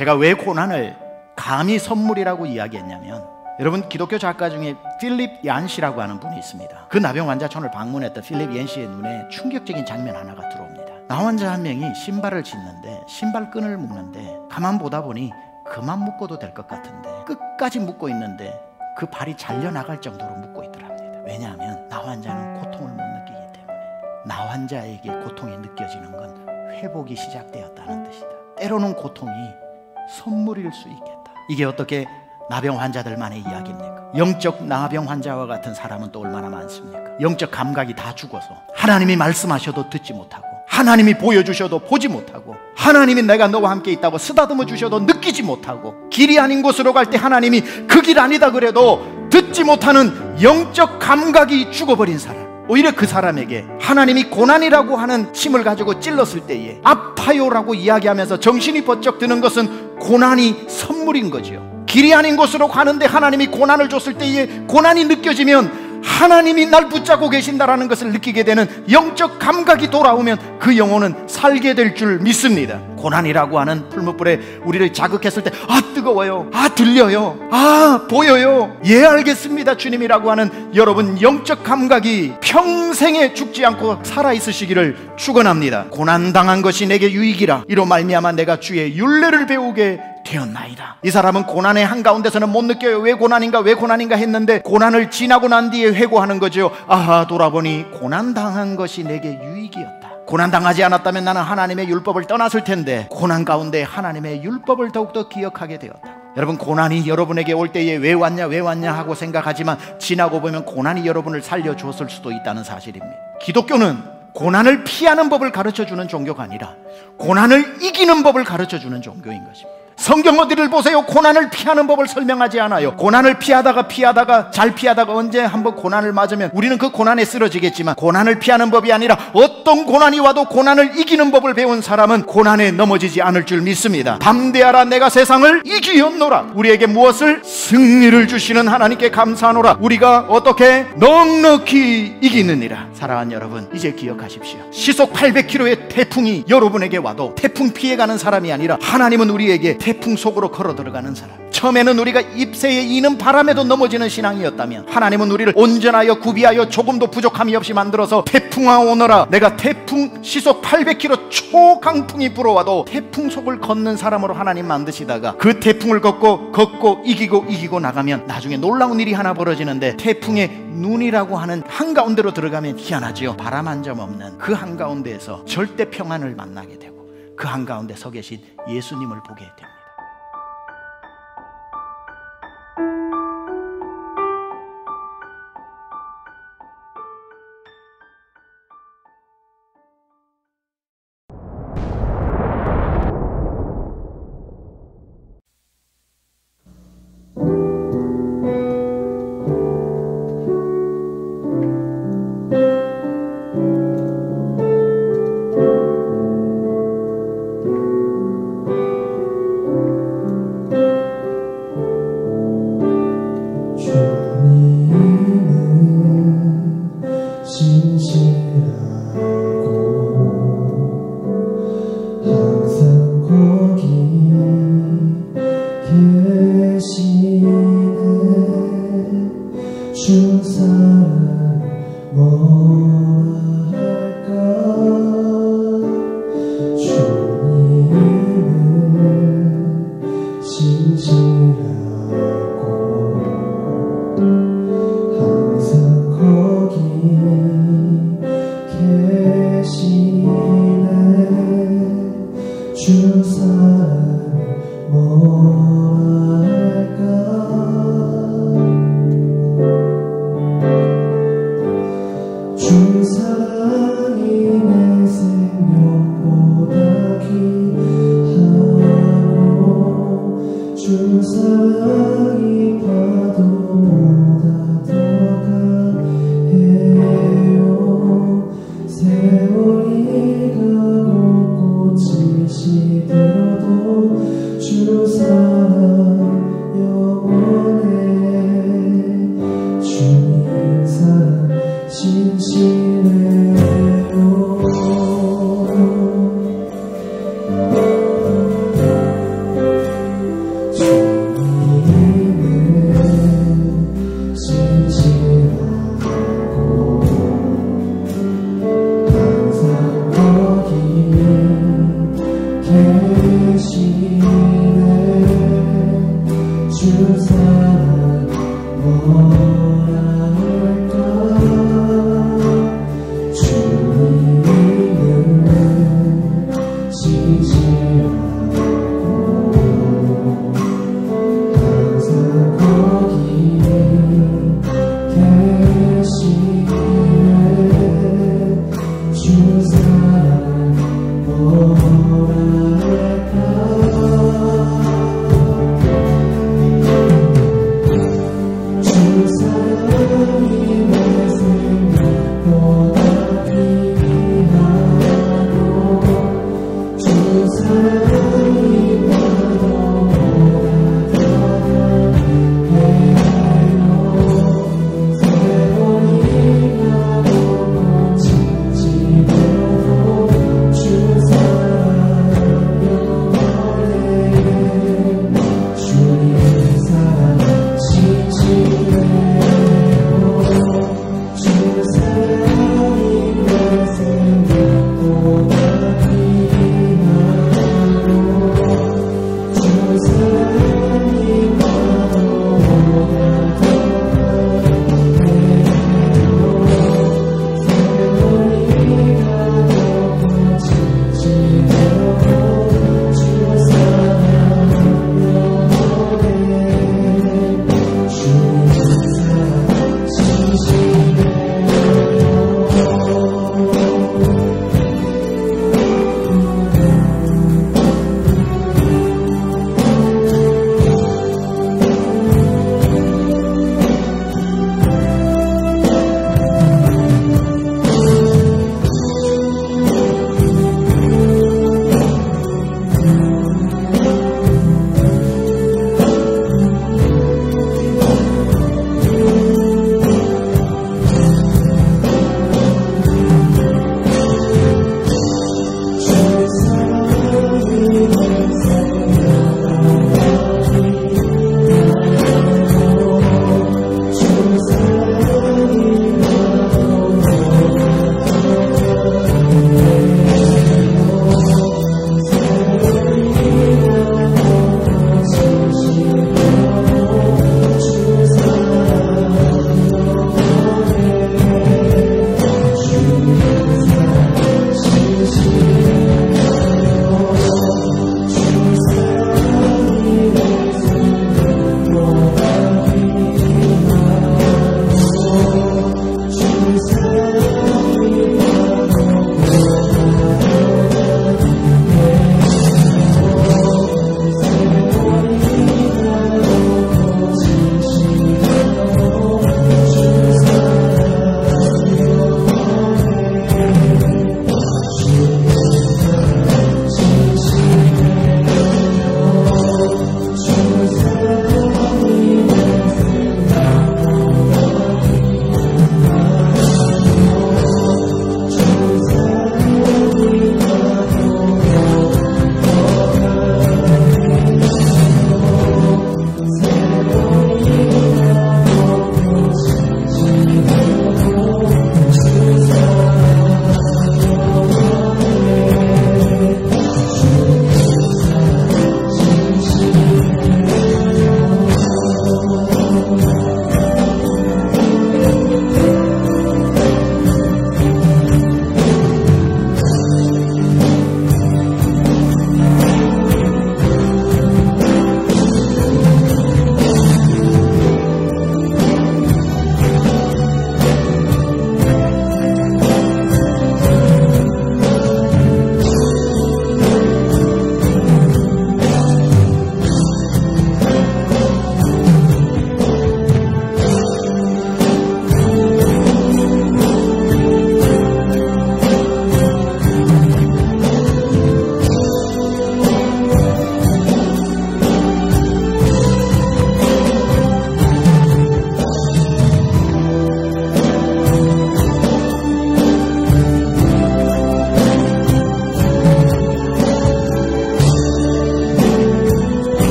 제가 왜 고난을 감히 선물이라고 이야기했냐면, 여러분, 기독교 작가 중에 필립 얀시라고 하는 분이 있습니다. 그 나병 환자촌을 방문했던 필립 얀시의 눈에 충격적인 장면 하나가 들어옵니다. 나 환자 한 명이 신발을 신는데 신발끈을 묶는데 가만 보다 보니 그만 묶어도 될 것 같은데 끝까지 묶고 있는데 그 발이 잘려나갈 정도로 묶고 있더랍니다. 왜냐하면 나 환자는 고통을 못 느끼기 때문에. 나 환자에게 고통이 느껴지는 건 회복이 시작되었다는 뜻이다. 때로는 고통이 선물일 수 있겠다. 이게 어떻게 나병 환자들만의 이야기입니까? 영적 나병 환자와 같은 사람은 또 얼마나 많습니까? 영적 감각이 다 죽어서 하나님이 말씀하셔도 듣지 못하고, 하나님이 보여주셔도 보지 못하고, 하나님이 내가 너와 함께 있다고 쓰다듬어 주셔도 느끼지 못하고, 길이 아닌 곳으로 갈 때 하나님이 그 길 아니다 그래도 듣지 못하는 영적 감각이 죽어버린 사람, 오히려 그 사람에게 하나님이 고난이라고 하는 침을 가지고 찔렀을 때에 아파요라고 이야기하면서 정신이 번쩍 드는 것은 고난이 선물인 거죠. 길이 아닌 곳으로 가는데 하나님이 고난을 줬을 때에 고난이 느껴지면 하나님이 날 붙잡고 계신다라는 것을 느끼게 되는 영적 감각이 돌아오면 그 영혼은 살게 될 줄 믿습니다. 고난이라고 하는 풀무불에 우리를 자극했을 때, 아 뜨거워요, 아 들려요, 아 보여요, 예 알겠습니다 주님이라고 하는 여러분 영적 감각이 평생에 죽지 않고 살아있으시기를 축원합니다. 고난당한 것이 내게 유익이라 이로 말미암아 내가 주의 율례를 배우게 되었나이다. 이 사람은 고난의 한가운데서는 못 느껴요. 왜 고난인가 왜 고난인가 했는데 고난을 지나고 난 뒤에 회고하는 거죠. 아하, 돌아보니 고난당한 것이 내게 유익이었다. 고난당하지 않았다면 나는 하나님의 율법을 떠났을 텐데 고난 가운데 하나님의 율법을 더욱더 기억하게 되었다. 여러분, 고난이 여러분에게 올 때에 왜 왔냐 하고 생각하지만 지나고 보면 고난이 여러분을 살려주었을 수도 있다는 사실입니다. 기독교는 고난을 피하는 법을 가르쳐주는 종교가 아니라 고난을 이기는 법을 가르쳐주는 종교인 것입니다. 성경 어디를 보세요. 고난을 피하는 법을 설명하지 않아요. 고난을 피하다가 잘 피하다가 언제 한번 고난을 맞으면 우리는 그 고난에 쓰러지겠지만, 고난을 피하는 법이 아니라 어떤 고난이 와도 고난을 이기는 법을 배운 사람은 고난에 넘어지지 않을 줄 믿습니다. 담대하라, 내가 세상을 이기었노라. 우리에게 무엇을? 승리를 주시는 하나님께 감사하노라. 우리가 어떻게? 넉넉히 이기느니라. 사랑하는 여러분, 이제 기억하십시오. 시속 800km의 태풍이 여러분에게 와도 태풍 피해가는 사람이 아니라 하나님은 우리에게 태풍 속으로 걸어 들어가는 사람. 처음에는 우리가 잎새에 이는 바람에도 넘어지는 신앙이었다면 하나님은 우리를 온전하여 구비하여 조금도 부족함이 없이 만들어서 태풍아 오너라, 내가 태풍 시속 800km 초강풍이 불어와도 태풍 속을 걷는 사람으로 하나님 만드시다가 그 태풍을 걷고 이기고 나가면 나중에 놀라운 일이 하나 벌어지는데, 태풍의 눈이라고 하는 한가운데로 들어가면 희한하지요. 바람 한 점 없는 그 한가운데에서 절대 평안을 만나게 되고 그 한가운데 서 계신 예수님을 보게 됩니다. 주 사랑이 파도보다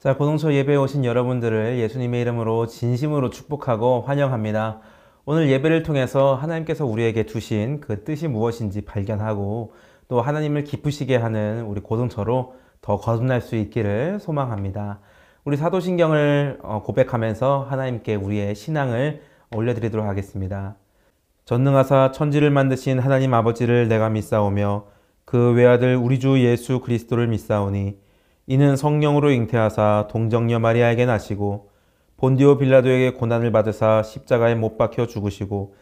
자, 고동초 예배에 오신 여러분들을 예수님의 이름으로 진심으로 축복하고 환영합니다. 오늘 예배를 통해서 하나님께서 우리에게 두신 그 뜻이 무엇인지 발견하고 또 하나님을 기쁘시게 하는 우리 고동초로 더 거듭날 수 있기를 소망합니다. 우리 사도신경을 고백하면서 하나님께 우리의 신앙을 올려드리도록 하겠습니다. 전능하사 천지를 만드신 하나님 아버지를 내가 믿사오며 그 외아들 우리 주 예수 그리스도를 믿사오니 이는 성령으로 잉태하사 동정녀 마리아에게 나시고 본디오 빌라도에게 고난을 받으사 십자가에 못 박혀 죽으시고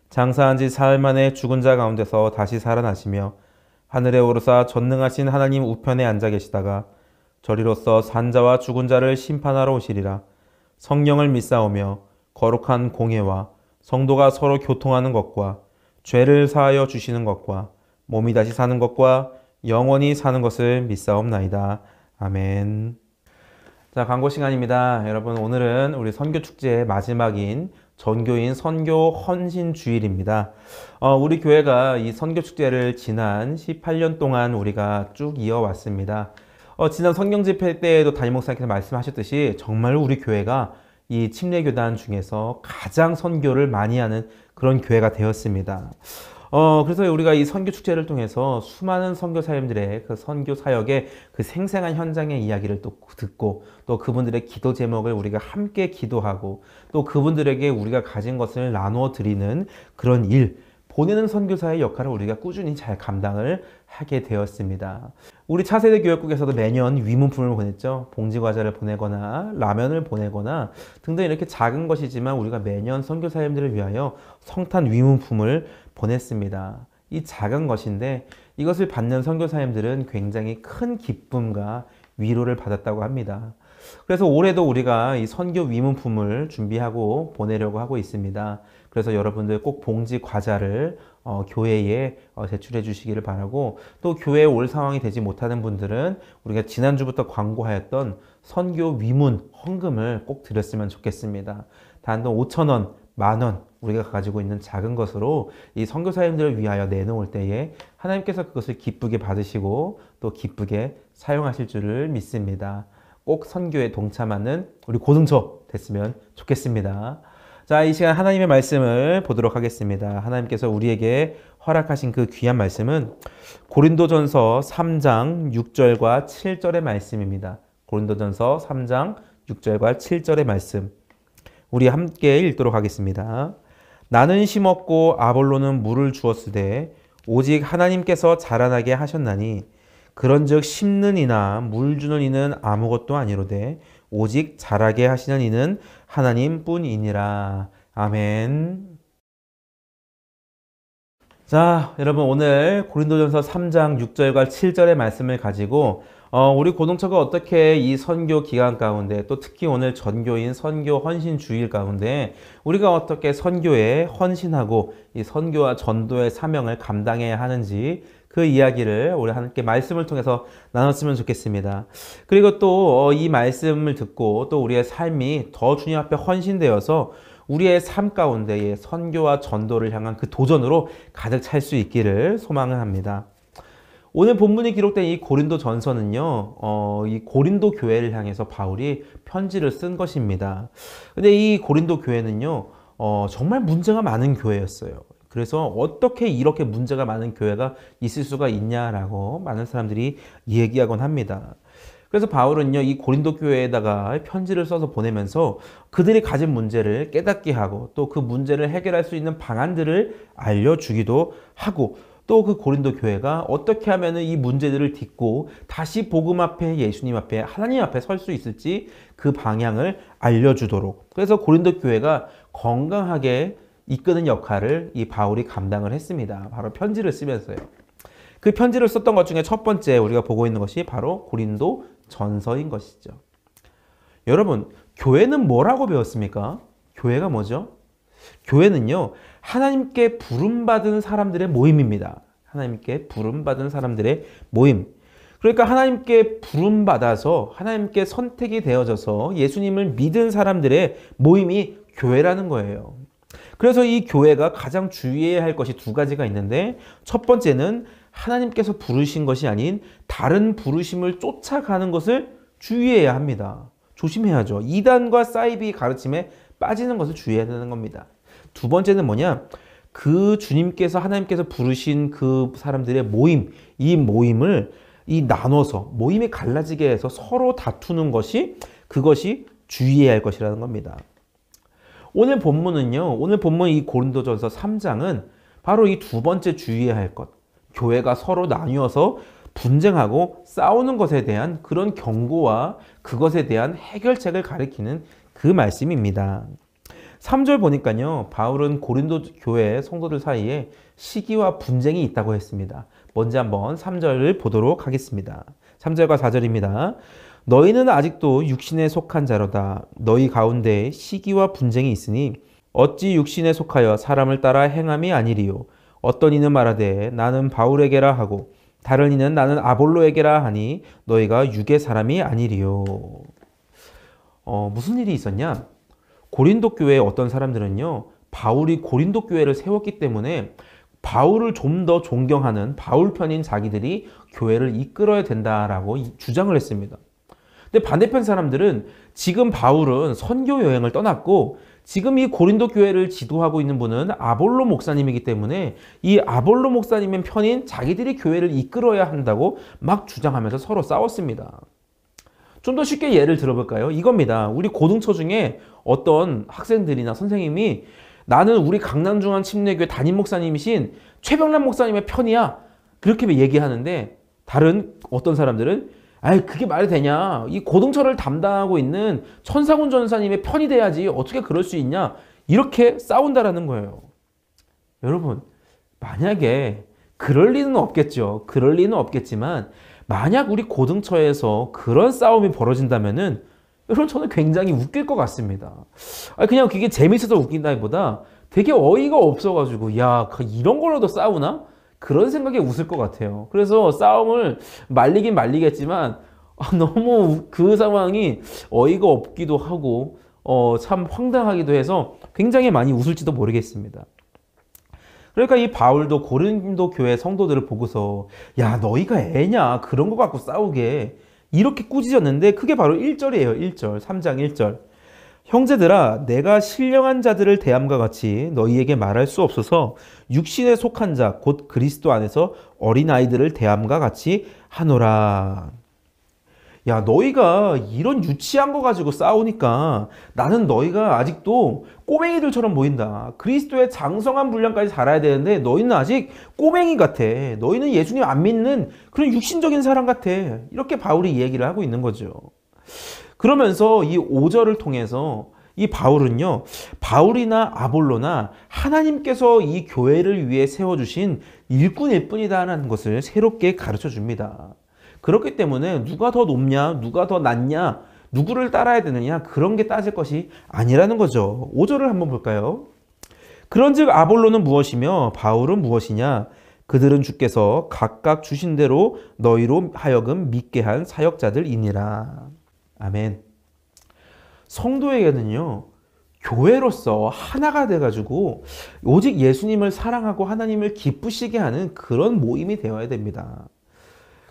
장사한 지 사흘 만에 죽은 자 가운데서 다시 살아나시며 하늘에 오르사 전능하신 하나님 우편에 앉아 계시다가 저리로서 산자와 죽은 자를 심판하러 오시리라. 성령을 믿사오며 거룩한 공회와 성도가 서로 교통하는 것과 죄를 사하여 주시는 것과 몸이 다시 사는 것과 영원히 사는 것을 믿사옵나이다. 아멘. 자, 광고 시간입니다. 여러분, 오늘은 우리 선교축제의 마지막인 전교인 선교 헌신 주일입니다. 우리 교회가 이 선교축제를 지난 18년 동안 우리가 쭉 이어왔습니다. 지난 성경집회 때에도 담임 목사님께서 말씀하셨듯이 정말 우리 교회가 이 침례교단 중에서 가장 선교를 많이 하는 그런 교회가 되었습니다. 그래서 우리가 이 선교 축제를 통해서 수많은 선교사님들의 그 선교 사역의 그 생생한 현장의 이야기를 또 듣고 또 그분들의 기도 제목을 우리가 함께 기도하고 또 그분들에게 우리가 가진 것을 나누어 드리는 그런 일, 보내는 선교사의 역할을 우리가 꾸준히 잘 감당을 하게 되었습니다. 우리 차세대 교역국에서도 매년 위문품을 보냈죠. 봉지과자를 보내거나 라면을 보내거나 등등 이렇게 작은 것이지만 우리가 매년 선교사님들을 위하여 성탄 위문품을 보냈습니다. 이 작은 것인데 이것을 받는 선교사님들은 굉장히 큰 기쁨과 위로를 받았다고 합니다. 그래서 올해도 우리가 이 선교 위문품을 준비하고 보내려고 하고 있습니다. 그래서 여러분들 꼭 봉지 과자를 교회에 제출해 주시기를 바라고 또 교회에 올 상황이 되지 못하는 분들은 우리가 지난주부터 광고하였던 선교 위문 헌금을 꼭 드렸으면 좋겠습니다. 단돈 5,000원, 10,000원 우리가 가지고 있는 작은 것으로 이 선교사님들을 위하여 내놓을 때에 하나님께서 그것을 기쁘게 받으시고 또 기쁘게 사용하실 줄을 믿습니다. 꼭 선교에 동참하는 우리 고등초 됐으면 좋겠습니다. 자, 이 시간 하나님의 말씀을 보도록 하겠습니다. 하나님께서 우리에게 허락하신 그 귀한 말씀은 고린도전서 3장 6절과 7절의 말씀입니다. 고린도전서 3장 6절과 7절의 말씀 우리 함께 읽도록 하겠습니다. 나는 심었고 아볼로는 물을 주었으되 오직 하나님께서 자라나게 하셨나니 그런즉 심는 이나 물 주는 이는 아무것도 아니로되 오직 자라게 하시는 이는 하나님뿐이니라. 아멘. 자, 여러분 오늘 고린도전서 3장 6절과 7절의 말씀을 가지고 우리 고동처가 어떻게 이 선교 기간 가운데 또 특히 오늘 전교인 선교 헌신 주일 가운데 우리가 어떻게 선교에 헌신하고 이 선교와 전도의 사명을 감당해야 하는지 그 이야기를 우리 함께 말씀을 통해서 나눴으면 좋겠습니다. 그리고 또 이 말씀을 듣고 또 우리의 삶이 더 주님 앞에 헌신되어서 우리의 삶 가운데에 선교와 전도를 향한 그 도전으로 가득 찰 수 있기를 소망을 합니다. 오늘 본문이 기록된 이 고린도 전서는요, 이 고린도 교회를 향해서 바울이 편지를 쓴 것입니다. 근데 이 고린도 교회는요, 정말 문제가 많은 교회였어요. 그래서 어떻게 이렇게 문제가 많은 교회가 있을 수가 있냐라고 많은 사람들이 얘기하곤 합니다. 그래서 바울은요, 이 고린도 교회에다가 편지를 써서 보내면서 그들이 가진 문제를 깨닫게 하고 또 그 문제를 해결할 수 있는 방안들을 알려주기도 하고 또 그 고린도 교회가 어떻게 하면 이 문제들을 딛고 다시 복음 앞에 예수님 앞에 하나님 앞에 설 수 있을지 그 방향을 알려주도록 그래서 고린도 교회가 건강하게 이끄는 역할을 이 바울이 감당을 했습니다. 바로 편지를 쓰면서요. 그 편지를 썼던 것 중에 첫 번째 우리가 보고 있는 것이 바로 고린도 전서인 것이죠. 여러분, 교회는 뭐라고 배웠습니까? 교회가 뭐죠? 교회는요, 하나님께 부름받은 사람들의 모임입니다. 하나님께 부름받은 사람들의 모임. 그러니까 하나님께 부름받아서 하나님께 선택이 되어져서 예수님을 믿은 사람들의 모임이 교회라는 거예요. 그래서 이 교회가 가장 주의해야 할 것이 두 가지가 있는데 첫 번째는 하나님께서 부르신 것이 아닌 다른 부르심을 쫓아가는 것을 주의해야 합니다. 조심해야죠. 이단과 사이비 가르침에 빠지는 것을 주의해야 되는 겁니다. 두 번째는 뭐냐? 그 주님께서 하나님께서 부르신 그 사람들의 모임, 이 모임을 나눠서 모임이 갈라지게 해서 서로 다투는 것이 그것이 주의해야 할 것이라는 겁니다. 오늘 본문은요. 오늘 본문 이 고린도전서 3장은 바로 이 두 번째 주의해야 할 것. 교회가 서로 나뉘어서 분쟁하고 싸우는 것에 대한 그런 경고와 그것에 대한 해결책을 가리키는 그 말씀입니다. 3절 보니까요. 바울은 고린도 교회 성도들 사이에 시기와 분쟁이 있다고 했습니다. 먼저 한번 3절을 보도록 하겠습니다. 3절과 4절입니다. 너희는 아직도 육신에 속한 자로다. 너희 가운데 시기와 분쟁이 있으니 어찌 육신에 속하여 사람을 따라 행함이 아니리요. 어떤 이는 말하되 나는 바울에게라 하고 다른 이는 나는 아볼로에게라 하니 너희가 육의 사람이 아니리요. 무슨 일이 있었냐? 고린도 교회의 어떤 사람들은요. 바울이 고린도 교회를 세웠기 때문에 바울을 좀 더 존경하는 바울 편인 자기들이 교회를 이끌어야 된다라고 주장을 했습니다. 근데 반대편 사람들은 지금 바울은 선교 여행을 떠났고 지금 이 고린도 교회를 지도하고 있는 분은 아볼로 목사님이기 때문에 이 아볼로 목사님의 편인 자기들이 교회를 이끌어야 한다고 막 주장하면서 서로 싸웠습니다. 좀 더 쉽게 예를 들어볼까요? 이겁니다. 우리 고등처 중에 어떤 학생들이나 선생님이 나는 우리 강남중앙 침례교회 담임 목사님이신 최병란 목사님의 편이야. 그렇게 얘기하는데 다른 어떤 사람들은 아이 그게 말이 되냐. 이 고등처를 담당하고 있는 천상훈 전사님의 편이 돼야지. 어떻게 그럴 수 있냐. 이렇게 싸운다라는 거예요. 여러분 만약에 그럴 리는 없겠죠. 그럴 리는 없겠지만 만약 우리 고등처에서 그런 싸움이 벌어진다면은 여러분 저는 굉장히 웃길 것 같습니다. 그냥 그게 재밌어서 웃긴다기보다 되게 어이가 없어가지고 야 이런 걸로도 싸우나? 그런 생각에 웃을 것 같아요. 그래서 싸움을 말리긴 말리겠지만 너무 그 상황이 어이가 없기도 하고 참 황당하기도 해서 굉장히 많이 웃을지도 모르겠습니다. 그러니까 이 바울도 고린도 교회 성도들을 보고서 야 너희가 애냐 그런 거 갖고 싸우게 이렇게 꾸짖었는데 그게 바로 1절이에요. 1절 3장 1절 형제들아 내가 신령한 자들을 대함과 같이 너희에게 말할 수 없어서 육신에 속한 자 곧 그리스도 안에서 어린아이들을 대함과 같이 하노라. 야 너희가 이런 유치한 거 가지고 싸우니까 나는 너희가 아직도 꼬맹이들처럼 보인다. 그리스도의 장성한 분량까지 자라야 되는데 너희는 아직 꼬맹이 같아. 너희는 예수님 안 믿는 그런 육신적인 사람 같아. 이렇게 바울이 얘기를 하고 있는 거죠. 그러면서 이 5절을 통해서 이 바울은요. 바울이나 아볼로나 하나님께서 이 교회를 위해 세워주신 일꾼일 뿐이다라는 것을 새롭게 가르쳐 줍니다. 그렇기 때문에 누가 더 높냐, 누가 더 낫냐, 누구를 따라야 되느냐 그런 게 따질 것이 아니라는 거죠. 5절을 한번 볼까요? 그런즉 아볼로는 무엇이며 바울은 무엇이냐? 그들은 주께서 각각 주신 대로 너희로 하여금 믿게 한 사역자들이니라. 아멘. 성도에게는요. 교회로서 하나가 돼가지고 오직 예수님을 사랑하고 하나님을 기쁘시게 하는 그런 모임이 되어야 됩니다.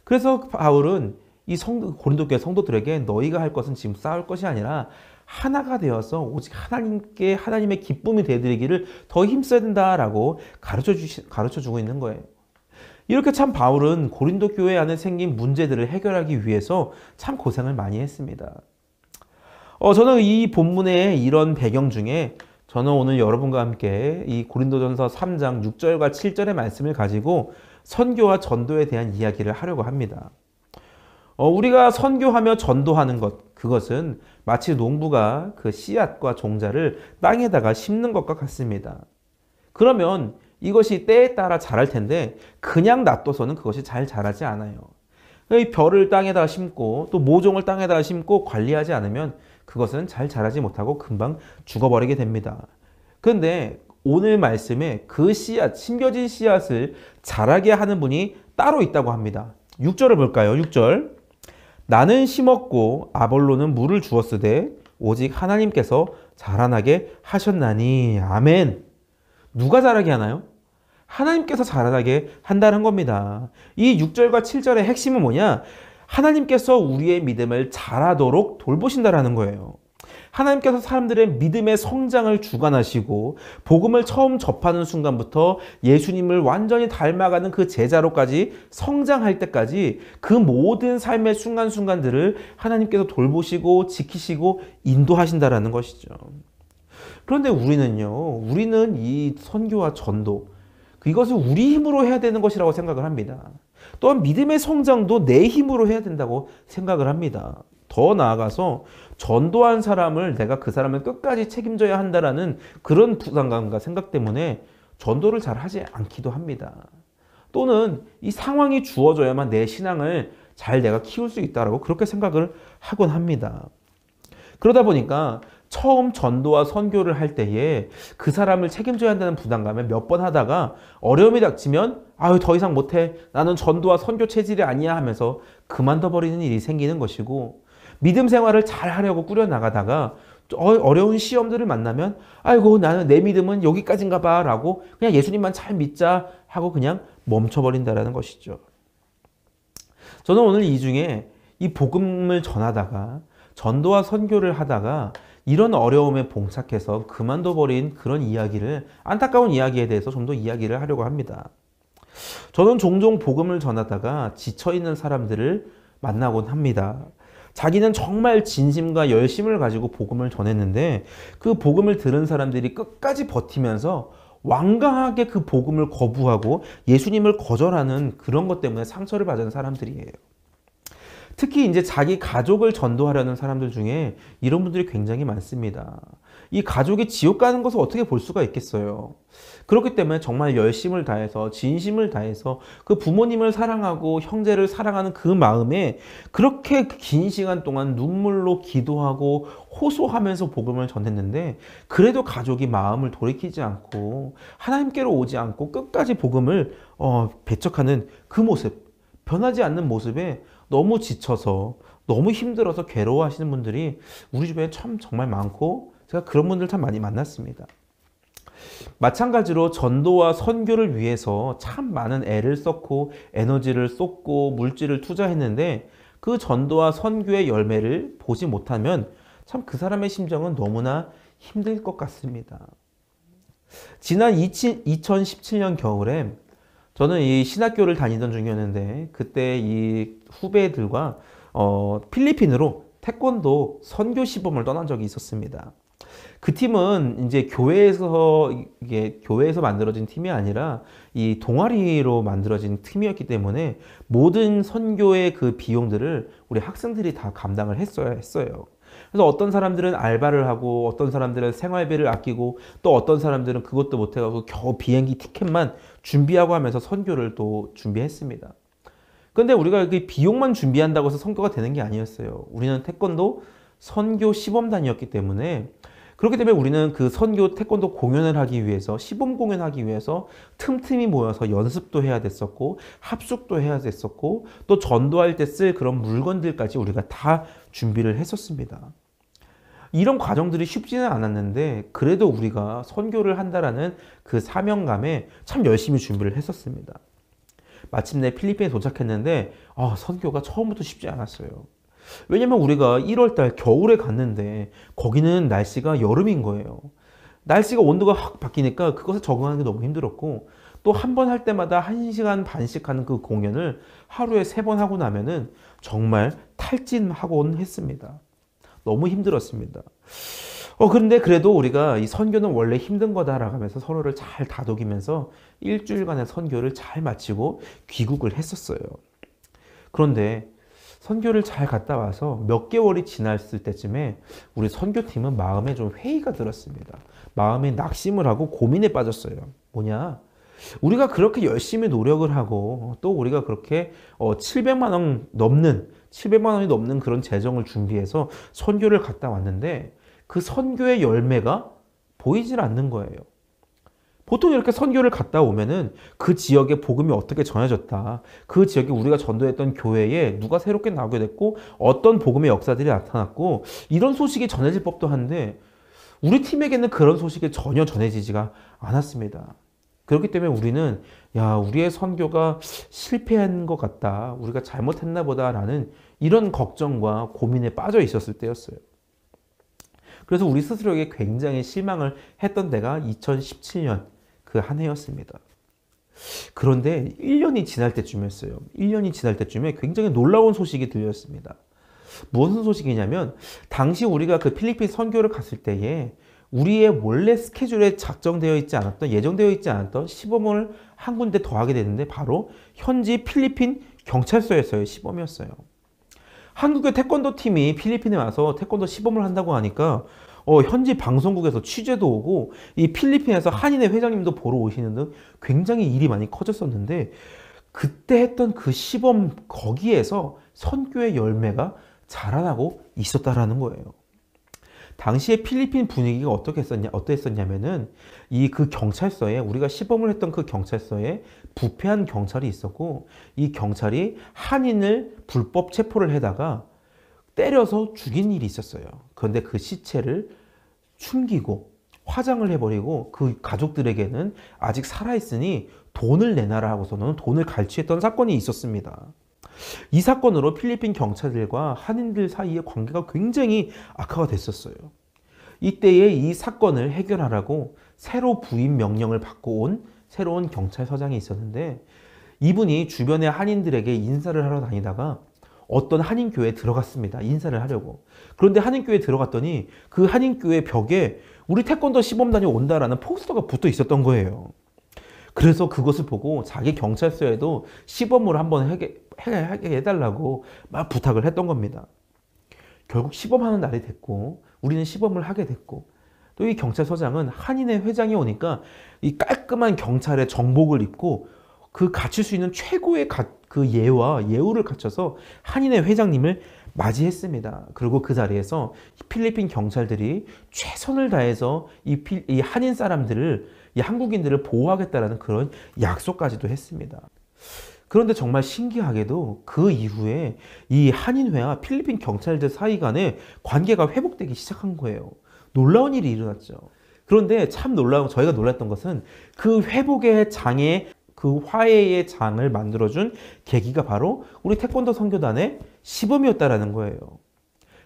그래서 바울은 이 고린도 교회 성도들에게 너희가 할 것은 지금 싸울 것이 아니라 하나가 되어서 오직 하나님께 하나님의 기쁨이 되드리기를 더 힘써야 된다라고 가르쳐주고 있는 거예요. 이렇게 참 바울은 고린도 교회 안에 생긴 문제들을 해결하기 위해서 참 고생을 많이 했습니다. 저는 이 본문의 이런 배경 중에 저는 오늘 여러분과 함께 이 고린도전서 3장 6절과 7절의 말씀을 가지고 선교와 전도에 대한 이야기를 하려고 합니다. 우리가 선교하며 전도하는 것, 그것은 마치 농부가 그 씨앗과 종자를 땅에다가 심는 것과 같습니다. 그러면 이것이 때에 따라 자랄 텐데 그냥 놔둬서는 그것이 잘 자라지 않아요. 이 벼를 땅에다가 심고 또 모종을 땅에다가 심고 관리하지 않으면 그것은 잘 자라지 못하고 금방 죽어버리게 됩니다. 그런데 오늘 말씀에 그 씨앗, 심겨진 씨앗을 자라게 하는 분이 따로 있다고 합니다. 6절을 볼까요? 6절. 나는 심었고 아볼로는 물을 주었으되 오직 하나님께서 자라나게 하셨나니. 아멘. 누가 자라게 하나요? 하나님께서 자라나게 한다는 겁니다. 이 6절과 7절의 핵심은 뭐냐? 하나님께서 우리의 믿음을 자라도록 돌보신다라는 거예요. 하나님께서 사람들의 믿음의 성장을 주관하시고 복음을 처음 접하는 순간부터 예수님을 완전히 닮아가는 그 제자로까지 성장할 때까지 그 모든 삶의 순간순간들을 하나님께서 돌보시고 지키시고 인도하신다라는 것이죠. 그런데 우리는 이 선교와 전도, 이것을 우리 힘으로 해야 되는 것이라고 생각을 합니다. 또한 믿음의 성장도 내 힘으로 해야 된다고 생각을 합니다. 더 나아가서 전도한 사람을 내가 그 사람을 끝까지 책임져야 한다라는 그런 부담감과 생각 때문에 전도를 잘 하지 않기도 합니다. 또는 이 상황이 주어져야만 내 신앙을 잘 내가 키울 수 있다라고 그렇게 생각을 하곤 합니다. 그러다 보니까 처음 전도와 선교를 할 때에 그 사람을 책임져야 한다는 부담감에 몇 번 하다가 어려움이 닥치면 아유 더 이상 못해, 나는 전도와 선교 체질이 아니야 하면서 그만둬 버리는 일이 생기는 것이고, 믿음 생활을 잘 하려고 꾸려나가다가 어려운 시험들을 만나면 아이고 나는 내 믿음은 여기까지인가 봐 라고 그냥 예수님만 잘 믿자 하고 그냥 멈춰버린다라는 것이죠. 저는 오늘 이 중에 이 복음을 전하다가 전도와 선교를 하다가 이런 어려움에 봉착해서 그만둬버린 그런 이야기를, 안타까운 이야기에 대해서 좀 더 이야기를 하려고 합니다. 저는 종종 복음을 전하다가 지쳐있는 사람들을 만나곤 합니다. 자기는 정말 진심과 열심을 가지고 복음을 전했는데 그 복음을 들은 사람들이 끝까지 버티면서 완강하게 그 복음을 거부하고 예수님을 거절하는 그런 것 때문에 상처를 받은 사람들이에요. 특히 이제 자기 가족을 전도하려는 사람들 중에 이런 분들이 굉장히 많습니다. 이 가족이 지옥 가는 것을 어떻게 볼 수가 있겠어요. 그렇기 때문에 정말 열심을 다해서 진심을 다해서 그 부모님을 사랑하고 형제를 사랑하는 그 마음에 그렇게 긴 시간 동안 눈물로 기도하고 호소하면서 복음을 전했는데 그래도 가족이 마음을 돌이키지 않고 하나님께로 오지 않고 끝까지 복음을 배척하는 그 모습, 변하지 않는 모습에 너무 지쳐서 너무 힘들어서 괴로워하시는 분들이 우리 주변에 참 정말 많고 제가 그런 분들 참 많이 만났습니다. 마찬가지로 전도와 선교를 위해서 참 많은 애를 썼고 에너지를 쏟고 물질을 투자했는데 그 전도와 선교의 열매를 보지 못하면 참 그 사람의 심정은 너무나 힘들 것 같습니다. 지난 2017년 겨울에 저는 이 신학교를 다니던 중이었는데 그때 이 후배들과 필리핀으로 태권도 선교 시범을 떠난 적이 있었습니다. 그 팀은 이제 교회에서 만들어진 팀이 아니라 이 동아리로 만들어진 팀이었기 때문에 모든 선교의 그 비용들을 우리 학생들이 다 감당을 했어요. 그래서 어떤 사람들은 알바를 하고 어떤 사람들은 생활비를 아끼고 또 어떤 사람들은 그것도 못해가지고 겨우 비행기 티켓만 준비하고 하면서 선교를 또 준비했습니다. 그런데 우리가 그 비용만 준비한다고 해서 선교가 되는 게 아니었어요. 우리는 태권도 선교 시범단이었기 때문에 그렇기 때문에 우리는 그 선교 태권도 공연을 하기 위해서 시범 공연하기 위해서 틈틈이 모여서 연습도 해야 됐었고 합숙도 해야 됐었고 또 전도할 때 쓸 그런 물건들까지 우리가 다 준비를 했었습니다. 이런 과정들이 쉽지는 않았는데 그래도 우리가 선교를 한다라는 그 사명감에 참 열심히 준비를 했었습니다. 마침내 필리핀에 도착했는데 선교가 처음부터 쉽지 않았어요. 왜냐면 우리가 1월달 겨울에 갔는데 거기는 날씨가 여름인 거예요. 날씨가 온도가 확 바뀌니까 그것에 적응하는 게 너무 힘들었고 또 한 번 할 때마다 1시간 반씩 하는 그 공연을 하루에 3번 하고 나면은 정말 탈진하곤 했습니다. 너무 힘들었습니다. 그런데 그래도 우리가 이 선교는 원래 힘든 거다라고 하면서 서로를 잘 다독이면서 일주일간의 선교를 잘 마치고 귀국을 했었어요. 그런데 선교를 잘 갔다 와서 몇 개월이 지났을 때쯤에 우리 선교팀은 마음에 좀 회의가 들었습니다. 마음에 낙심을 하고 고민에 빠졌어요. 뭐냐? 우리가 그렇게 열심히 노력을 하고 또 우리가 그렇게 700만 원이 넘는 그런 재정을 준비해서 선교를 갔다 왔는데 그 선교의 열매가 보이질 않는 거예요. 보통 이렇게 선교를 갔다 오면은 그 지역에 복음이 어떻게 전해졌다, 그 지역에 우리가 전도했던 교회에 누가 새롭게 나오게 됐고 어떤 복음의 역사들이 나타났고 이런 소식이 전해질 법도 한데 우리 팀에게는 그런 소식이 전혀 전해지지가 않았습니다. 그렇기 때문에 우리는 야, 우리의 선교가 실패한 것 같다. 우리가 잘못했나 보다라는 이런 걱정과 고민에 빠져 있었을 때였어요. 그래서 우리 스스로에게 굉장히 실망을 했던 때가 2017년 그 한 해였습니다. 그런데 1년이 지날 때쯤이었어요. 1년이 지날 때쯤에 굉장히 놀라운 소식이 들렸습니다. 무슨 소식이냐면 당시 우리가 그 필리핀 선교를 갔을 때에 우리의 원래 스케줄에 작정되어 있지 않았던, 예정되어 있지 않았던 시범을 한 군데 더 하게 되는데 바로 현지 필리핀 경찰서에서의 시범이었어요. 한국의 태권도 팀이 필리핀에 와서 태권도 시범을 한다고 하니까 현지 방송국에서 취재도 오고 이 필리핀에서 한인회 회장님도 보러 오시는 등 굉장히 일이 많이 커졌었는데 그때 했던 그 시범 거기에서 선교의 열매가 자라나고 있었다라는 거예요. 당시에 필리핀 분위기가 어땠었냐면은 이 그 경찰서에 우리가 시범을 했던 그 경찰서에 부패한 경찰이 있었고 이 경찰이 한인을 불법 체포를 해다가 때려서 죽인 일이 있었어요. 그런데 그 시체를 숨기고 화장을 해버리고 그 가족들에게는 아직 살아있으니 돈을 내놔라 하고서는 돈을 갈취했던 사건이 있었습니다. 이 사건으로 필리핀 경찰들과 한인들 사이의 관계가 굉장히 악화가 됐었어요. 이때에 이 사건을 해결하라고 새로 부임 명령을 받고 온 새로운 경찰서장이 있었는데 이분이 주변의 한인들에게 인사를 하러 다니다가 어떤 한인교회에 들어갔습니다. 인사를 하려고. 그런데 한인교회에 들어갔더니 그 한인교회 벽에 우리 태권도 시범단이 온다라는 포스터가 붙어 있었던 거예요. 그래서 그것을 보고 자기 경찰서에도 시범을 한번 하게 해달라고 막 부탁을 했던 겁니다. 결국 시범하는 날이 됐고 우리는 시범을 하게 됐고 또 이 경찰서장은 한인회 회장이 오니까 이 깔끔한 경찰의 정복을 입고 그 갖출 수 있는 최고의 그 예와 예우를 갖춰서 한인회 회장님을 맞이했습니다. 그리고 그 자리에서 필리핀 경찰들이 최선을 다해서 이 한인 사람들을, 이 한국인들을 보호하겠다라는 그런 약속까지도 했습니다. 그런데 정말 신기하게도 그 이후에 이 한인회와 필리핀 경찰들 사이 간의 관계가 회복되기 시작한 거예요. 놀라운 일이 일어났죠. 그런데 참 저희가 놀랐던 것은 그 회복의 장에 그 화해의 장을 만들어준 계기가 바로 우리 태권도 선교단의 시범이었다라는 거예요.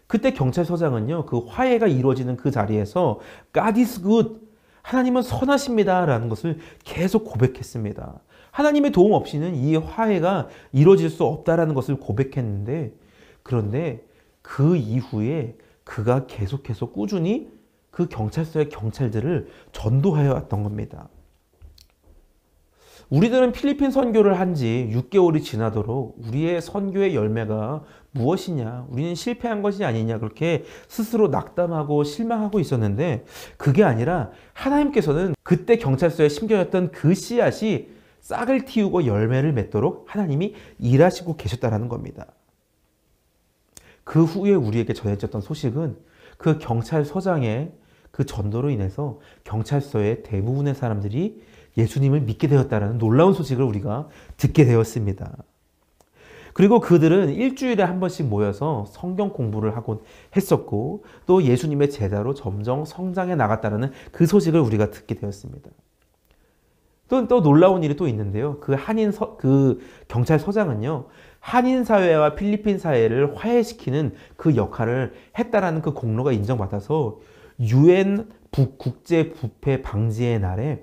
그때 경찰서장은요, 그 화해가 이루어지는 그 자리에서 God is good, 하나님은 선하십니다 라는 것을 계속 고백했습니다. 하나님의 도움 없이는 이 화해가 이루어질 수 없다라는 것을 고백했는데 그런데 그 이후에 그가 계속해서 꾸준히 그 경찰서의 경찰들을 전도하여 왔던 겁니다. 우리들은 필리핀 선교를 한 지 6개월이 지나도록 우리의 선교의 열매가 무엇이냐, 우리는 실패한 것이 아니냐 그렇게 스스로 낙담하고 실망하고 있었는데 그게 아니라 하나님께서는 그때 경찰서에 심겨졌던 그 씨앗이 싹을 틔우고 열매를 맺도록 하나님이 일하시고 계셨다는 겁니다. 그 후에 우리에게 전해졌던 소식은 그 경찰서장의 그 전도로 인해서 경찰서의 대부분의 사람들이 예수님을 믿게 되었다는 놀라운 소식을 우리가 듣게 되었습니다. 그리고 그들은 일주일에 한 번씩 모여서 성경 공부를 하곤 했었고 또 예수님의 제자로 점점 성장해 나갔다는 그 소식을 우리가 듣게 되었습니다. 또 놀라운 일이 또 있는데요. 그 경찰서장은요, 한인 사회와 필리핀 사회를 화해시키는 그 역할을 했다라는 그 공로가 인정받아서 UN 국제 부패 방지의 날에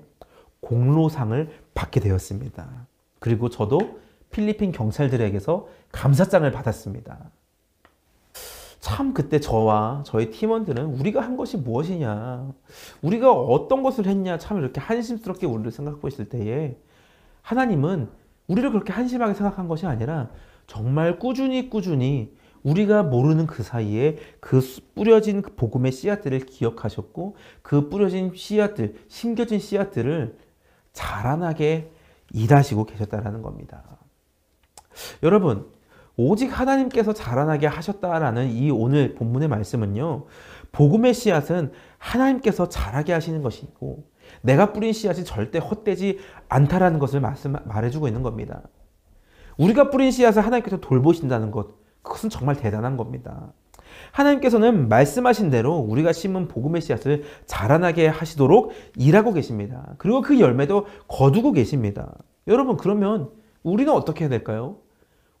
공로상을 받게 되었습니다. 그리고 저도 필리핀 경찰들에게서 감사장을 받았습니다. 참 그때 저와 저희 팀원들은 우리가 한 것이 무엇이냐, 우리가 어떤 것을 했냐 참 이렇게 한심스럽게 우리를 생각하고 있을 때에 하나님은 우리를 그렇게 한심하게 생각한 것이 아니라 정말 꾸준히 우리가 모르는 그 사이에 그 뿌려진 복음의 씨앗들을 기억하셨고 그 뿌려진 씨앗들, 심겨진 씨앗들을 자라나게 일하시고 계셨다는 겁니다. 여러분, 오직 하나님께서 자라나게 하셨다라는 이 오늘 본문의 말씀은요, 복음의 씨앗은 하나님께서 자라게 하시는 것이고 내가 뿌린 씨앗이 절대 헛되지 않다라는 것을 말해주고 있는 겁니다. 우리가 뿌린 씨앗을 하나님께서 돌보신다는 것, 그것은 정말 대단한 겁니다. 하나님께서는 말씀하신 대로 우리가 심은 복음의 씨앗을 자라나게 하시도록 일하고 계십니다. 그리고 그 열매도 거두고 계십니다. 여러분, 그러면 우리는 어떻게 해야 될까요?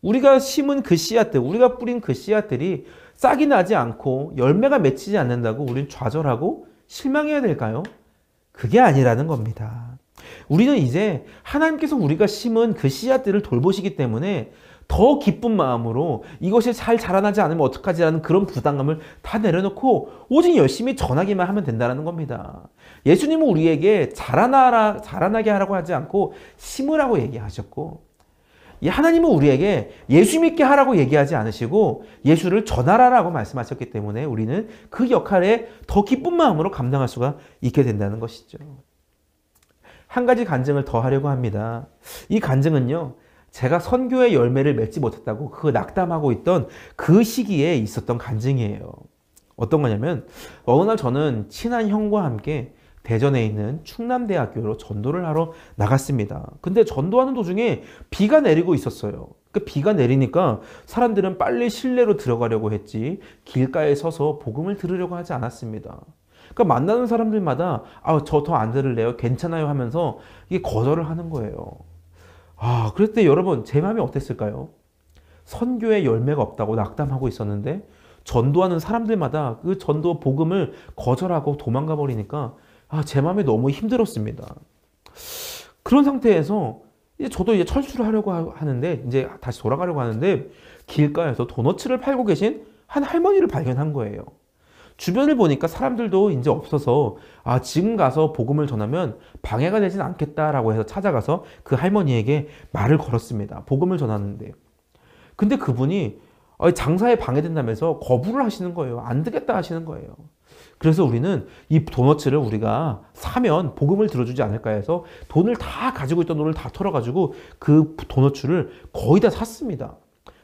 우리가 심은 그 씨앗들, 우리가 뿌린 그 씨앗들이 싹이 나지 않고 열매가 맺히지 않는다고 우리는 좌절하고 실망해야 될까요? 그게 아니라는 겁니다. 우리는 이제 하나님께서 우리가 심은 그 씨앗들을 돌보시기 때문에 더 기쁜 마음으로 이것이 잘 자라나지 않으면 어떡하지라는 그런 부담감을 다 내려놓고 오직 열심히 전하기만 하면 된다는 겁니다. 예수님은 우리에게 자라나게 하라고 하지 않고 심으라고 얘기하셨고, 하나님은 우리에게 예수 믿게 하라고 얘기하지 않으시고 예수를 전하라라고 말씀하셨기 때문에 우리는 그 역할에 더 기쁜 마음으로 감당할 수가 있게 된다는 것이죠. 한 가지 간증을 더 하려고 합니다. 이 간증은요, 제가 선교의 열매를 맺지 못했다고 그 낙담하고 있던 그 시기에 있었던 간증이에요. 어떤 거냐면, 어느 날 저는 친한 형과 함께 대전에 있는 충남대학교로 전도를 하러 나갔습니다. 근데 전도하는 도중에 비가 내리고 있었어요. 그 비가 내리니까 사람들은 빨리 실내로 들어가려고 했지 길가에 서서 복음을 들으려고 하지 않았습니다. 그러니까 만나는 사람들마다 저 더 안 들을래요? 괜찮아요? 하면서 이게 거절을 하는 거예요. 그럴 때 여러분, 제 마음이 어땠을까요? 선교에 열매가 없다고 낙담하고 있었는데 전도하는 사람들마다 그 전도 복음을 거절하고 도망가 버리니까 제 마음이 너무 힘들었습니다. 그런 상태에서 저도 이제 철수를 하려고 하는데, 이제 다시 돌아가려고 하는데 길가에서 도너츠를 팔고 계신 한 할머니를 발견한 거예요. 주변을 보니까 사람들도 이제 없어서 지금 가서 복음을 전하면 방해가 되진 않겠다라고 해서 찾아가서 그 할머니에게 말을 걸었습니다. 복음을 전하는데. 근데 그분이 장사에 방해된다면서 거부를 하시는 거예요. 안 되겠다 하시는 거예요. 그래서 우리는 이 도너츠를 우리가 사면 복음을 들어주지 않을까 해서 돈을 다 가지고 있던 돈을 다 털어가지고 그 도너츠를 거의 다 샀습니다.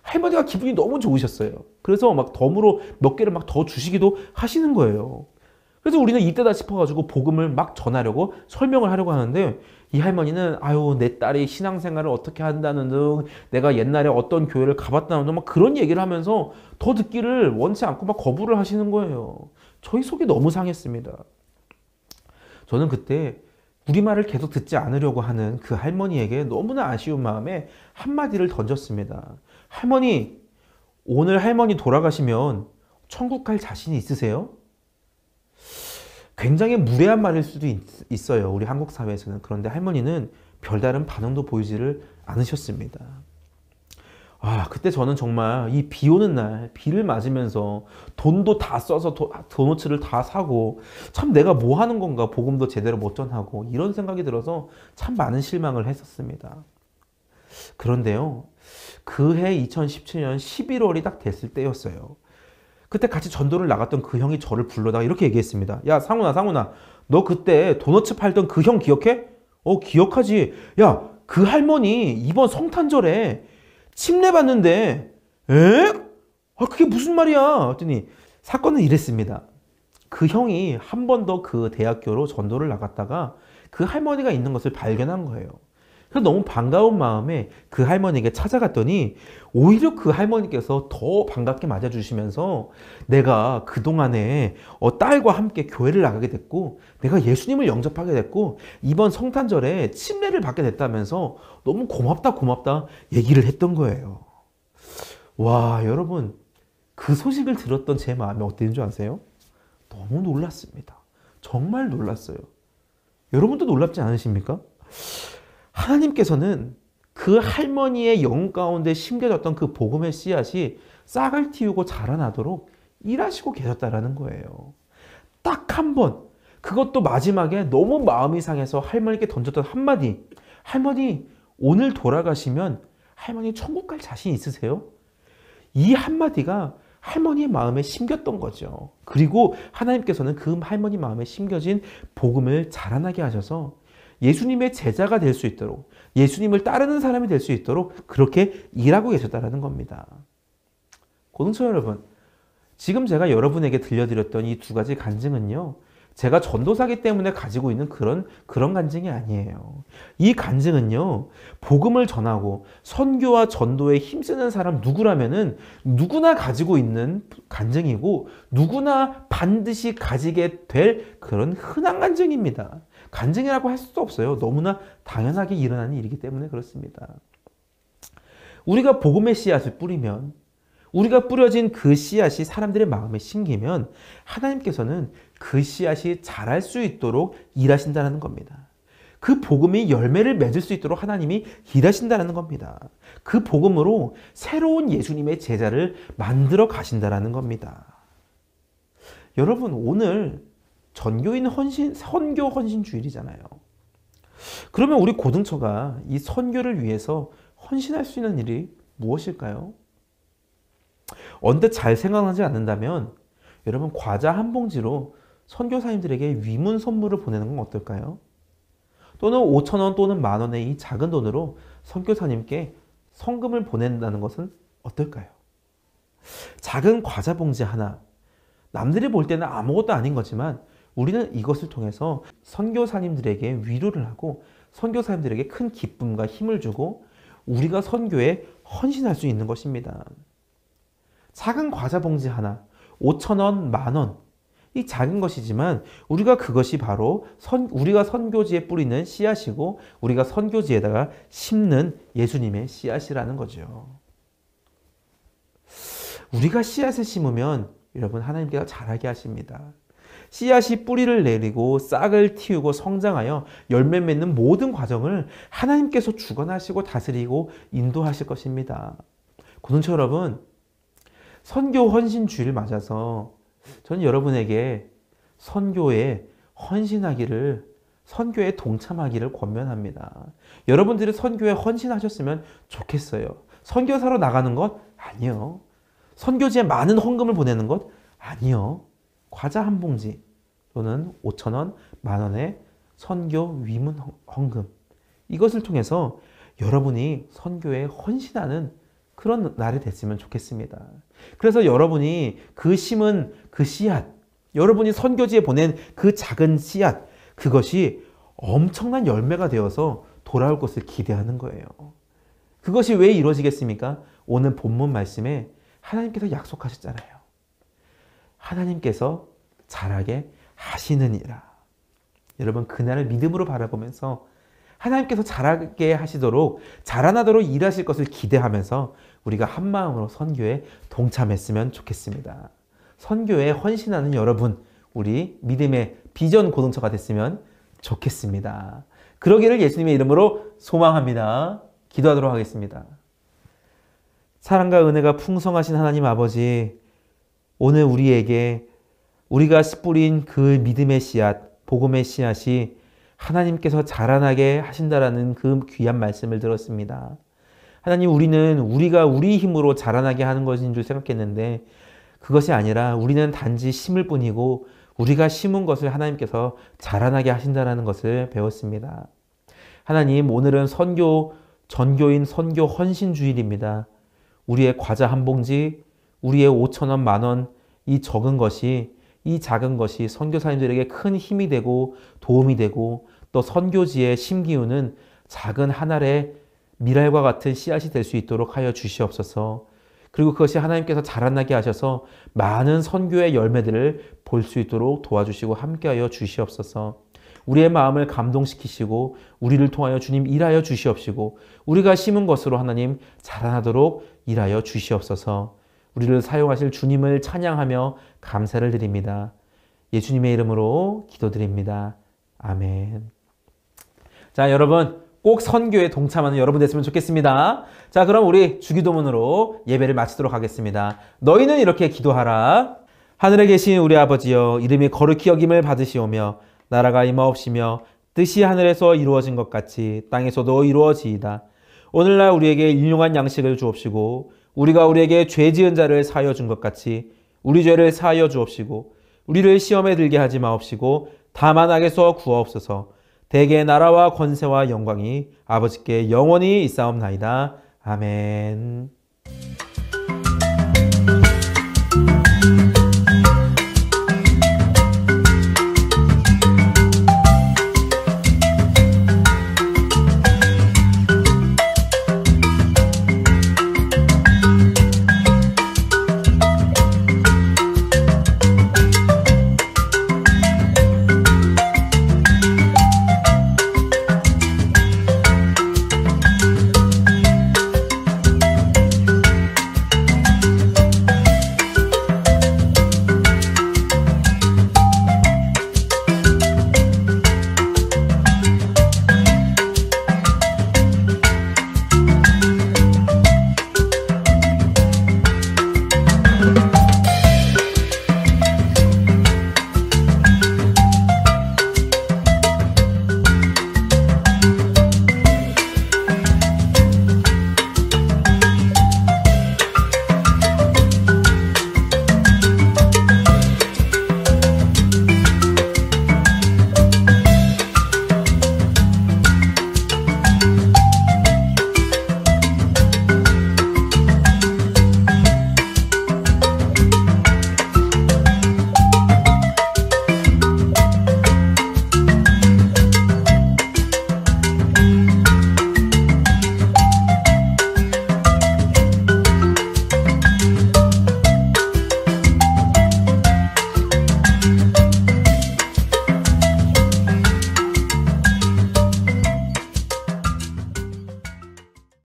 할머니가 기분이 너무 좋으셨어요. 그래서 막 덤으로 몇 개를 막 더 주시기도 하시는 거예요. 그래서 우리는 이때다 싶어가지고 복음을 막 전하려고 설명을 하려고 하는데, 이 할머니는 내 딸이 신앙생활을 어떻게 한다는 등, 내가 옛날에 어떤 교회를 가봤다는 등 막 그런 얘기를 하면서 더 듣기를 원치 않고 막 거부를 하시는 거예요. 저희 속이 너무 상했습니다. 저는 그때 우리말을 계속 듣지 않으려고 하는 그 할머니에게 너무나 아쉬운 마음에 한마디를 던졌습니다. 할머니, 오늘 할머니 돌아가시면 천국 갈 자신이 있으세요? 굉장히 무례한 말일 수도 있어요, 우리 한국 사회에서는. 그런데 할머니는 별다른 반응도 보이지를 않으셨습니다. 그때 저는 정말 이 비 오는 날 비를 맞으면서 돈도 다 써서 도너츠를 다 사고, 참 내가 뭐 하는 건가, 복음도 제대로 못 전하고, 이런 생각이 들어서 참 많은 실망을 했었습니다. 그런데요, 그해 2017년 11월이 딱 됐을 때였어요. 그때 같이 전도를 나갔던 그 형이 저를 불러다가 이렇게 얘기했습니다. 야, 상훈아, 너 그때 도너츠 팔던 그 형 기억해? 기억하지. 야, 그 할머니 이번 성탄절에 침례 받는데. 에? 그게 무슨 말이야? 했더니 사건은 이랬습니다. 그 형이 한 번 더 그 대학교로 전도를 나갔다가 그 할머니가 있는 것을 발견한 거예요. 그래서 너무 반가운 마음에 그 할머니에게 찾아갔더니 오히려 그 할머니께서 더 반갑게 맞아주시면서 내가 그동안에 딸과 함께 교회를 나가게 됐고, 내가 예수님을 영접하게 됐고, 이번 성탄절에 침례를 받게 됐다면서 너무 고맙다 얘기를 했던 거예요. 와, 여러분, 그 소식을 들었던 제 마음이 어땠는 줄 아세요? 너무 놀랐습니다. 정말 놀랐어요. 여러분도 놀랍지 않으십니까? 하나님께서는 그 할머니의 영 가운데 심겨졌던 그 복음의 씨앗이 싹을 틔우고 자라나도록 일하시고 계셨다라는 거예요. 딱 한 번, 그것도 마지막에 너무 마음이 상해서 할머니께 던졌던 한마디. 할머니, 오늘 돌아가시면 할머니 천국 갈 자신 있으세요? 이 한마디가 할머니의 마음에 심겼던 거죠. 그리고 하나님께서는 그 할머니 마음에 심겨진 복음을 자라나게 하셔서 예수님의 제자가 될 수 있도록, 예수님을 따르는 사람이 될 수 있도록 그렇게 일하고 계셨다는 겁니다. 고등처 여러분, 지금 제가 여러분에게 들려드렸던 이 두 가지 간증은요, 제가 전도사기 때문에 가지고 있는 그런 간증이 아니에요. 이 간증은요, 복음을 전하고 선교와 전도에 힘쓰는 사람 누구라면은 누구나 가지고 있는 간증이고 누구나 반드시 가지게 될 그런 흔한 간증입니다. 간증이라고 할 수도 없어요. 너무나 당연하게 일어나는 일이기 때문에 그렇습니다. 우리가 복음의 씨앗을 뿌리면, 우리가 뿌려진 그 씨앗이 사람들의 마음에 심기면 하나님께서는 그 씨앗이 자랄 수 있도록 일하신다는 겁니다. 그 복음이 열매를 맺을 수 있도록 하나님이 일하신다는 겁니다. 그 복음으로 새로운 예수님의 제자를 만들어 가신다는 겁니다. 여러분, 오늘 전교인 선교 헌신주일이잖아요. 그러면 우리 고등처가 이 선교를 위해서 헌신할 수 있는 일이 무엇일까요? 언뜻 잘 생각나지 않는다면 여러분, 과자 한 봉지로 선교사님들에게 위문 선물을 보내는 건 어떨까요? 또는 5,000원 또는 10,000원의 이 작은 돈으로 선교사님께 성금을 보낸다는 것은 어떨까요? 작은 과자 봉지 하나, 남들이 볼 때는 아무것도 아닌 거지만 우리는 이것을 통해서 선교사님들에게 위로를 하고 선교사님들에게 큰 기쁨과 힘을 주고 우리가 선교에 헌신할 수 있는 것입니다. 작은 과자 봉지 하나, 5,000원, 10,000원, 이 작은 것이지만 우리가 그것이 바로 우리가 선교지에 뿌리는 씨앗이고 우리가 선교지에다가 심는 예수님의 씨앗이라는 거죠. 우리가 씨앗을 심으면 여러분, 하나님께서 자라게 하십니다. 씨앗이 뿌리를 내리고 싹을 틔우고 성장하여 열매 맺는 모든 과정을 하나님께서 주관하시고 다스리고 인도하실 것입니다. 고등처 여러분, 선교 헌신 주일을 맞아서 저는 여러분에게 선교에 헌신하기를, 선교에 동참하기를 권면합니다. 여러분들이 선교에 헌신하셨으면 좋겠어요. 선교사로 나가는 것? 아니요. 선교지에 많은 헌금을 보내는 것? 아니요. 과자 한 봉지 또는 5,000원, 10,000원의 선교 위문 헌금, 이것을 통해서 여러분이 선교에 헌신하는 그런 날이 됐으면 좋겠습니다. 그래서 여러분이 그 심은 그 씨앗, 여러분이 선교지에 보낸 그 작은 씨앗, 그것이 엄청난 열매가 되어서 돌아올 것을 기대하는 거예요. 그것이 왜 이루어지겠습니까? 오늘 본문 말씀에 하나님께서 약속하셨잖아요. 하나님께서 자라게 하시느니라. 여러분, 그날을 믿음으로 바라보면서 하나님께서 자라게 하시도록, 자라나도록 일하실 것을 기대하면서 우리가 한마음으로 선교에 동참했으면 좋겠습니다. 선교에 헌신하는 여러분, 우리 믿음의 비전 고등처가 됐으면 좋겠습니다. 그러기를 예수님의 이름으로 소망합니다. 기도하도록 하겠습니다. 사랑과 은혜가 풍성하신 하나님 아버지, 오늘 우리에게 우리가 뿌린 그 믿음의 씨앗, 복음의 씨앗이 하나님께서 자라나게 하신다라는 그 귀한 말씀을 들었습니다. 하나님, 우리가 우리 힘으로 자라나게 하는 것인 줄 생각했는데 그것이 아니라 우리는 단지 심을 뿐이고 우리가 심은 것을 하나님께서 자라나게 하신다라는 것을 배웠습니다. 하나님, 오늘은 전교인 선교 헌신 주일입니다. 우리의 과자 한 봉지, 우리의 5,000원, 10,000원, 이 적은 것이, 이 작은 것이 선교사님들에게 큰 힘이 되고 도움이 되고 또 선교지에 심기우는 작은 한 알의 미랄과 같은 씨앗이 될 수 있도록 하여 주시옵소서. 그리고 그것이 하나님께서 자라나게 하셔서 많은 선교의 열매들을 볼 수 있도록 도와주시고 함께하여 주시옵소서. 우리의 마음을 감동시키시고 우리를 통하여 주님 일하여 주시옵시고 우리가 심은 것으로 하나님 자라나도록 일하여 주시옵소서. 우리를 사용하실 주님을 찬양하며 감사를 드립니다. 예수님의 이름으로 기도드립니다. 아멘. 자, 여러분, 꼭 선교에 동참하는 여러분 됐으면 좋겠습니다. 자, 그럼 우리 주기도문으로 예배를 마치도록 하겠습니다. 너희는 이렇게 기도하라. 하늘에 계신 우리 아버지여, 이름이 거룩히 여김을 받으시오며 나라가 임하옵시며 뜻이 하늘에서 이루어진 것 같이 땅에서도 이루어지이다. 오늘날 우리에게 일용할 양식을 주옵시고 우리가 우리에게 죄 지은 자를 사하여 준 것 같이 우리 죄를 사하여 주옵시고 우리를 시험에 들게 하지 마옵시고 다만 악에서 구하옵소서. 대개 나라와 권세와 영광이 아버지께 영원히 있사옵나이다. 아멘.